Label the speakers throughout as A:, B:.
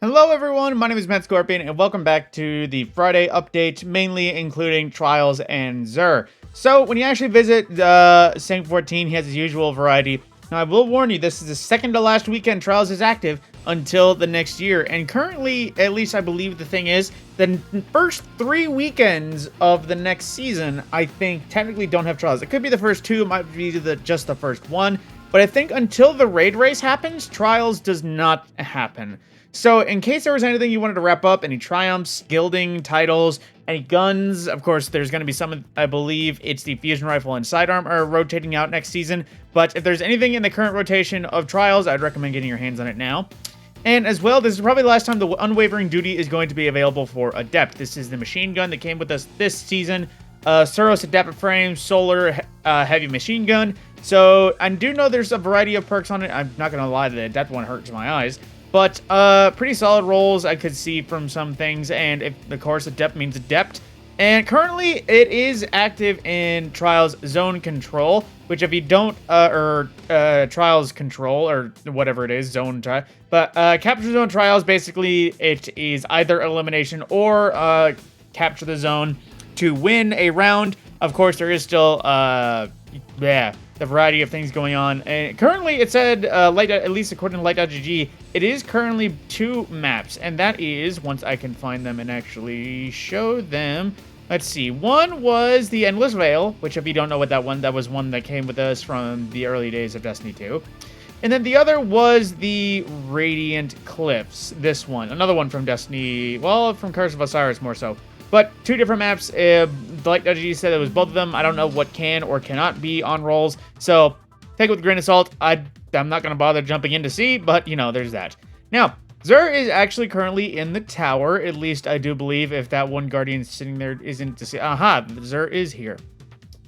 A: Hello everyone, my name is Matt Scorpion, and welcome back to the Friday update, mainly including Trials and Zur. So, when you actually visit Sanct 14, he has his usual variety. Now, I will warn you, this is the second to last weekend Trials is active until the next year, and currently, at least I believe the thing is, the first 3 weekends of the next season, I think, technically don't have Trials. It could be the first 2, it might be just the first 1, but I think until the raid race happens, Trials does not happen. So, in case there was anything you wanted to wrap up, any triumphs, gilding, titles, any guns, of course, there's going to be some, I believe it's the fusion rifle and sidearm are rotating out next season. But if there's anything in the current rotation of trials, I'd recommend getting your hands on it now. And as well, this is probably the last time the Unwavering Duty is going to be available for Adept. This is the machine gun that came with us this season. Suros Adept Frame, Solar Heavy Machine Gun. So, I do know there's a variety of perks on it. I'm not going to lie, the Adept one hurts my eyes. But pretty solid rolls I could see from some things, and if of course Adept means Adept. And currently it is active in Trials Zone Control, which if you don't, Trials Control, or whatever it is, Zone Trial. But Capture Zone Trials, basically it is either elimination or capture the zone to win a round. Of course, there is still, the variety of things going on. And currently, it said, at least according to Light.gg, it is currently 2 maps. And that is, once I can find them and actually show them. Let's see. One was the Endless Veil, which if you don't know what that was one that came with us from the early days of Destiny 2. And then the other was the Radiant Cliffs. This one. Another one from Destiny, well, from Curse of Osiris more so. But 2 different maps. Like.gg said it was both of them. I don't know what can or cannot be on rolls. So take it with a grain of salt. I'm not going to bother jumping in to see, but, there's that. Now, Zur is actually currently in the tower. At least I do believe, if that one guardian sitting there isn't to see. Aha, Zur is here.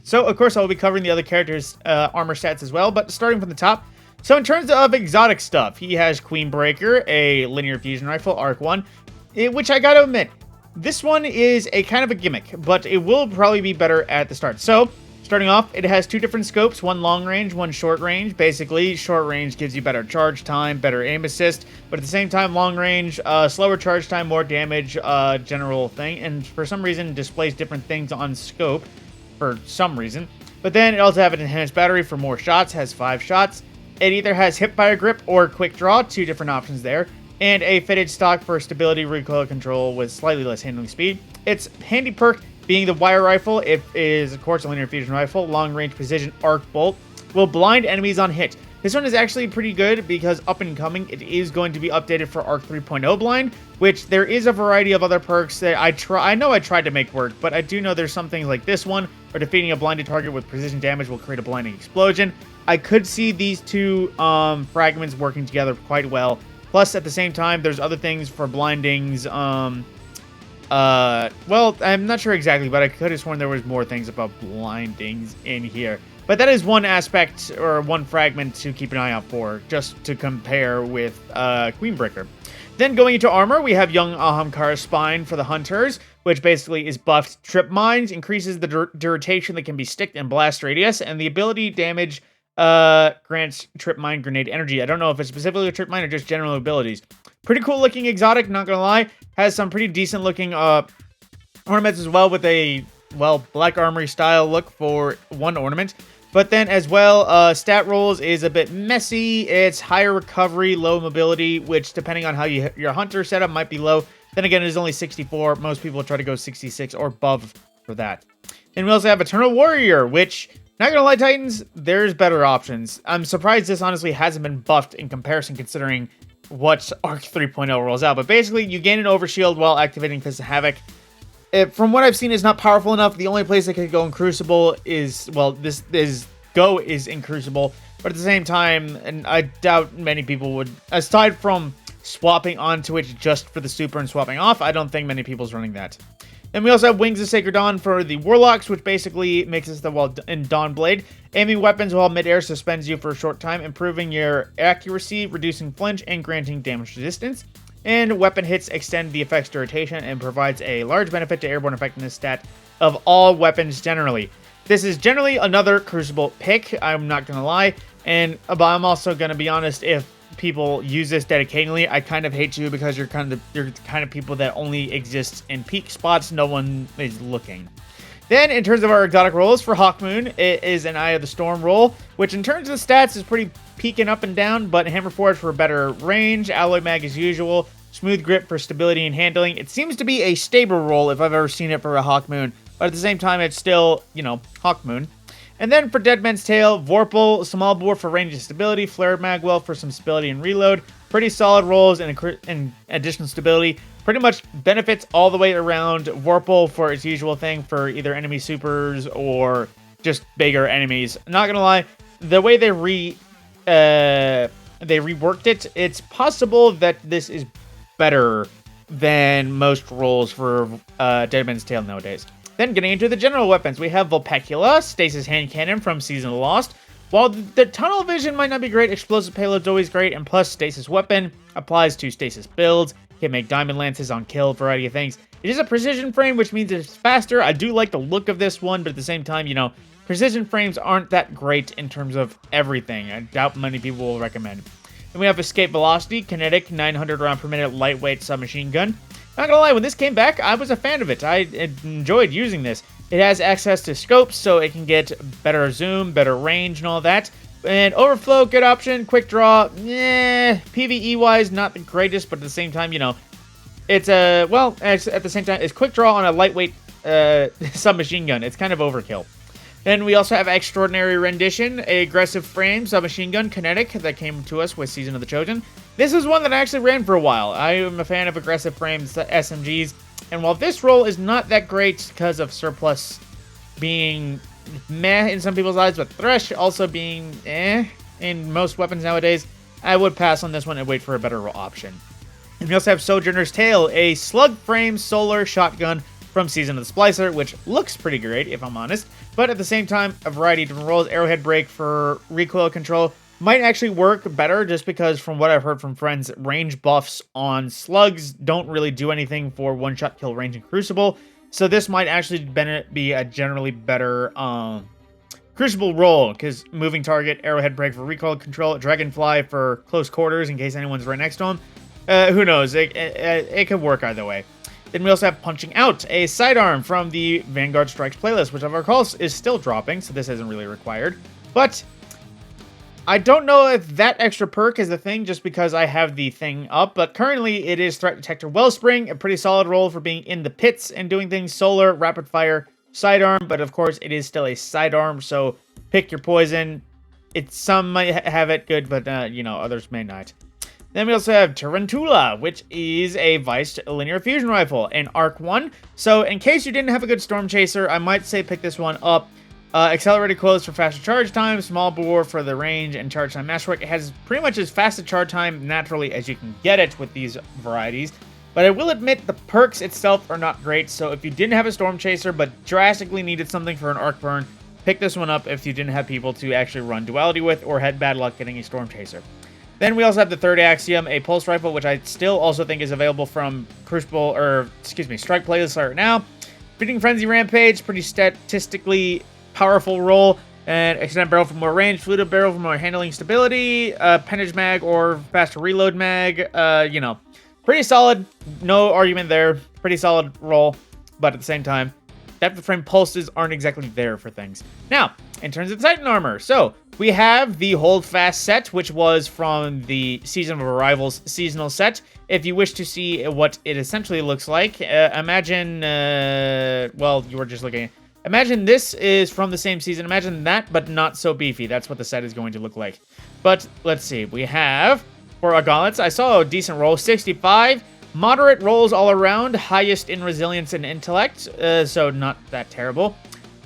A: So, of course, I'll be covering the other characters' armor stats as well, but starting from the top. So, in terms of exotic stuff, he has Queenbreaker, a linear fusion rifle, Arc 1, which I gotta admit, this one is a kind of a gimmick, but it will probably be better at the start. So, starting off, it has 2 different scopes, one long range, one short range. Basically, short range gives you better charge time, better aim assist, but at the same time, long range, slower charge time, more damage, general thing, and for some reason, displays different things on scope, for some reason. But then it also has an enhanced battery for more shots, has 5 shots. It either has hipfire grip or quick draw, 2 different options there. And a fitted stock for stability recoil control with slightly less handling speed. Its handy perk being the wire rifle. It is, of course, a linear fusion rifle. Long range precision arc bolt will blind enemies on hit. This one is actually pretty good because up and coming, it is going to be updated for Arc 3.0 blind, which there is a variety of other perks that I know I tried to make work, but I do know there's some things like this one, where defeating a blinded target with precision damage will create a blinding explosion. I could see these 2 fragments working together quite well. Plus, at the same time, there's other things for blindings. Well, I'm not sure exactly, but I could have sworn there was more things about blindings in here. But that is one aspect, or one fragment to keep an eye out for, just to compare with Queenbreaker. Then going into armor, we have Young Ahamkara's Spine for the Hunters, which basically is buffed Trip Mines, increases the duration that can be sticked and blast radius, and the ability damage grants Trip Mine grenade energy. I don't know if it's specifically a Trip Mine or just general abilities. Pretty cool looking exotic, not gonna lie. Has some pretty decent looking ornaments as well, with a, black armory style look for one ornament. But then as well, stat rolls is a bit messy. It's higher recovery, low mobility, which depending on how your hunter setup might be low. Then again, it is only 64. Most people try to go 66 or above for that. And we also have Eternal Warrior, which, not gonna lie, Titans, there's better options. I'm surprised this honestly hasn't been buffed in comparison, considering what Arc 3.0 rolls out. But basically, you gain an overshield while activating Fist of Havoc. From what I've seen, is not powerful enough. The only place that could go in Crucible is, is in Crucible. But at the same time, and I doubt many people would, aside from swapping onto it just for the super and swapping off, I don't think many people's running that. Then we also have Wings of Sacred Dawn for the Warlocks, which basically mixes the in Dawn Blade. Aiming weapons while midair suspends you for a short time, improving your accuracy, reducing flinch, and granting damage resistance. And weapon hits extend the effect's duration and provides a large benefit to airborne effectiveness stat of all weapons generally. This is generally another Crucible pick, I'm not going to lie. But I'm also going to be honest, if people use this dedicatingly. I kind of hate you because you're the kind of people that only exist in peak spots. No one is looking. Then, in terms of our exotic rolls for Hawkmoon, it is an Eye of the Storm roll, which in terms of the stats is pretty peaking up and down, but Hammer Forge for better range, Alloy Mag as usual, Smooth Grip for stability and handling. It seems to be a stable roll if I've ever seen it for a Hawkmoon, but at the same time, it's still, you know, Hawkmoon. And then for Deadman's Tail, Vorpal, Small Bore for range and stability, Flare Magwell for some stability and reload. Pretty solid rolls and additional stability. Pretty much benefits all the way around. Vorpal for its usual thing for either enemy supers or just bigger enemies. Not gonna lie, the way they reworked it, it's possible that this is better than most rolls for Deadman's Tail nowadays. Then getting into the general weapons, we have Vulpecula, Stasis Hand Cannon from Season of the Lost. While the tunnel vision might not be great, explosive payload's always great, and plus Stasis Weapon applies to Stasis builds, can make diamond lances on kill, variety of things. It is a precision frame, which means it's faster. I do like the look of this one, but at the same time, you know, precision frames aren't that great in terms of everything. I doubt many people will recommend. Then we have Escape Velocity, kinetic, 900 round per minute, lightweight submachine gun. Not gonna lie, when this came back, I was a fan of it. I enjoyed using this. It has access to scopes, so it can get better zoom, better range, and all that. And Overflow, good option. Quick Draw, PvE-wise, not the greatest, but at the same time, you know, it's at the same time, it's Quick Draw on a lightweight submachine gun. It's kind of overkill. Then we also have Extraordinary Rendition, a aggressive frame submachine gun, kinetic, that came to us with Season of the Chosen. This is one that I actually ran for a while. I am a fan of aggressive frames, SMGs, and while this roll is not that great because of surplus being meh in some people's eyes, but Thresh also being in most weapons nowadays, I would pass on this one and wait for a better option. And we also have Sojourner's Tale, a slug frame solar shotgun from Season of the Splicer, which looks pretty great, if I'm honest. But at the same time, a variety of different rolls. Arrowhead Break for recoil control might actually work better, just because from what I've heard from friends, range buffs on slugs don't really do anything for one-shot kill range in Crucible. So this might actually be a generally better Crucible roll, because moving target, Arrowhead Break for recoil control, Dragonfly for close quarters in case anyone's right next to him. Who knows? It could work either way. Then we also have Punching Out, a sidearm from the Vanguard Strikes playlist, which I recall is still dropping, so this isn't really required. But I don't know if that extra perk is a thing just because I have the thing up, but currently it is Threat Detector Wellspring, a pretty solid roll for being in the pits and doing things. Solar, rapid fire, sidearm, but of course it is still a sidearm, so pick your poison. Some might have it good, but you know, others may not. Then we also have Tarantula, which is a Viced linear fusion rifle, an Arc 1. So in case you didn't have a good Storm Chaser, I might say pick this one up. Accelerated Close for faster charge time, small bore for the range and charge time masterwork. It has pretty much as fast a charge time naturally as you can get it with these varieties. But I will admit the perks itself are not great, so if you didn't have a Storm Chaser but drastically needed something for an Arc Burn, pick this one up if you didn't have people to actually run Duality with or had bad luck getting a Storm Chaser. Then we also have the third Axiom, a pulse rifle, which I still also think is available from Strike playlist right now. Feeding Frenzy Rampage, pretty statistically powerful roll, and Extended Barrel for more range, Fluted Barrel for more handling stability, Appendage Mag or faster reload mag, you know, pretty solid, no argument there, pretty solid roll, but at the same time, depth of frame pulses aren't exactly there for things. Now, in terms of Titan armor, so we have the Holdfast set, which was from the Season of Arrival's seasonal set. If you wish to see what it essentially looks like, imagine, well, you were just looking at, imagine this is from the same season. Imagine that, but not so beefy. That's what the set is going to look like. But let's see, we have, for our gauntlets, I saw a decent roll, 65. Moderate rolls all around, highest in resilience and intellect, so not that terrible.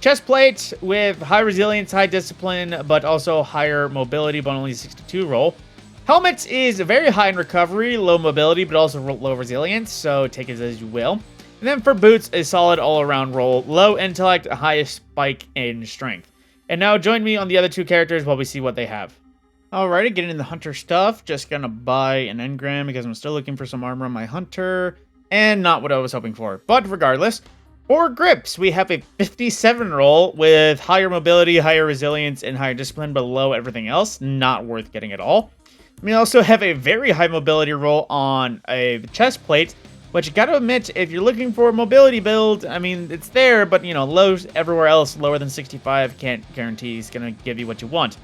A: Chest plate with high resilience, high discipline, but also higher mobility, but only 62 roll. Helmet is very high in recovery, low mobility, but also low resilience, so take it as you will. And then for boots, a solid all-around roll, low intellect, highest spike in strength. And now join me on the other two characters while we see what they have. Alrighty, getting into the hunter stuff. Just gonna buy an engram because I'm still looking for some armor on my hunter. And not what I was hoping for. But regardless, for grips, we have a 57 roll with higher mobility, higher resilience, and higher discipline, but low everything else. Not worth getting at all. We also have a very high mobility roll on a chest plate, which you gotta admit, if you're looking for a mobility build, I mean, it's there, but, you know, low everywhere else, lower than 65, can't guarantee it's gonna give you what you want.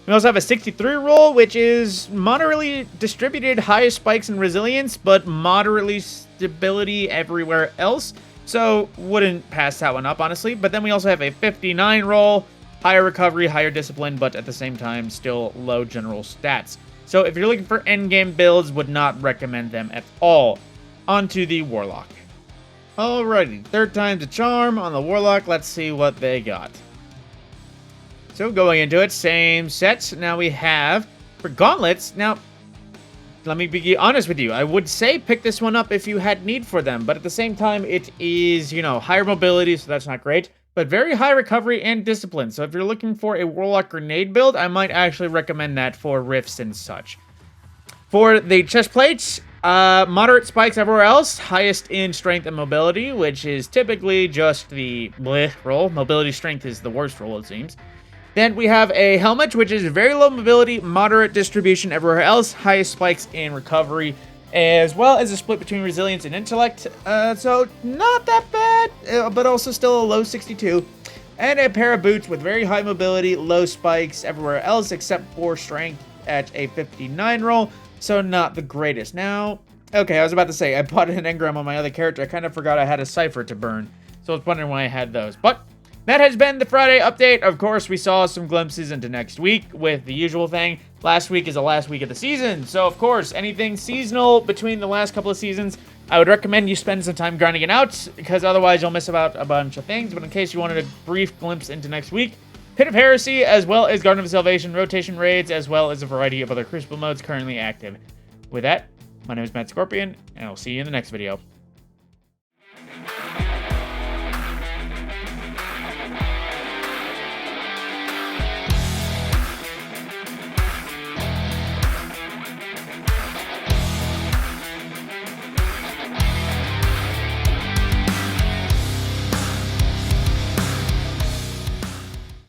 A: We also have a 63 roll, which is moderately distributed, high spikes and resilience, but moderately stability everywhere else. So, wouldn't pass that one up, honestly. But then we also have a 59 roll, higher recovery, higher discipline, but at the same time, still low general stats. So, if you're looking for endgame builds, would not recommend them at all. Onto the Warlock. Alrighty, third time's a charm on the Warlock. Let's see what they got. So, going into it, same sets. Now we have, for gauntlets, now, let me be honest with you. I would say pick this one up if you had need for them, but at the same time, it is, you know, higher mobility, so that's not great, but very high recovery and discipline. So if you're looking for a Warlock grenade build, I might actually recommend that for rifts and such. For the chest plates, moderate spikes everywhere else, highest in strength and mobility, which is typically just the bleh roll. Mobility strength is the worst roll, it seems. Then we have a helmet, which is very low mobility, moderate distribution everywhere else, highest spikes in recovery, as well as a split between resilience and intellect. So not that bad, but also still a low 62. And a pair of boots with very high mobility, low spikes everywhere else, except for strength at a 59 roll. So not the greatest. Now, okay, I was about to say, I bought an engram on my other character. I kind of forgot I had a cipher to burn. So I was wondering why I had those. But that has been the Friday update. Of course, we saw some glimpses into next week with the usual thing. Last week is the last week of the season. So, of course, anything seasonal between the last couple of seasons, I would recommend you spend some time grinding it out, because otherwise you'll miss about a bunch of things. But in case you wanted a brief glimpse into next week, Pit of Heresy, as well as Garden of Salvation rotation raids, as well as a variety of other Crucible modes currently active. With that, my name is Matt Scorpion, and I'll see you in the next video.